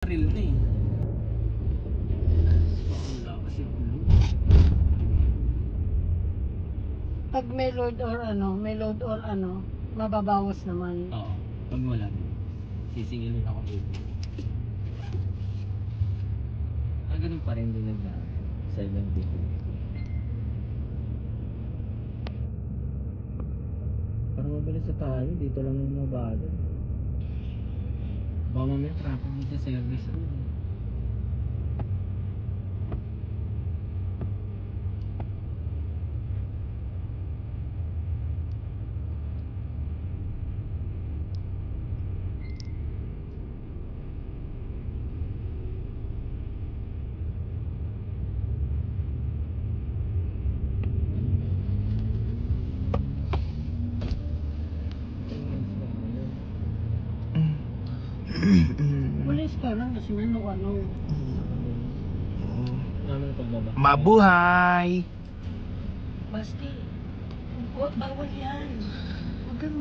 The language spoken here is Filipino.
Real na eh. Wala kasi ulo. Pag may load or mababawas naman. Oo. Pag wala, sisingilin ako dito. Ganun pa rin din nagda 70. Parang mabilis sa tayo, dito lang yung mabalo. Baka mamaya traffic dito sa service. Pulis ka lang kasi ano. Mabuhay! Basti. Bawal yan. Huwag kang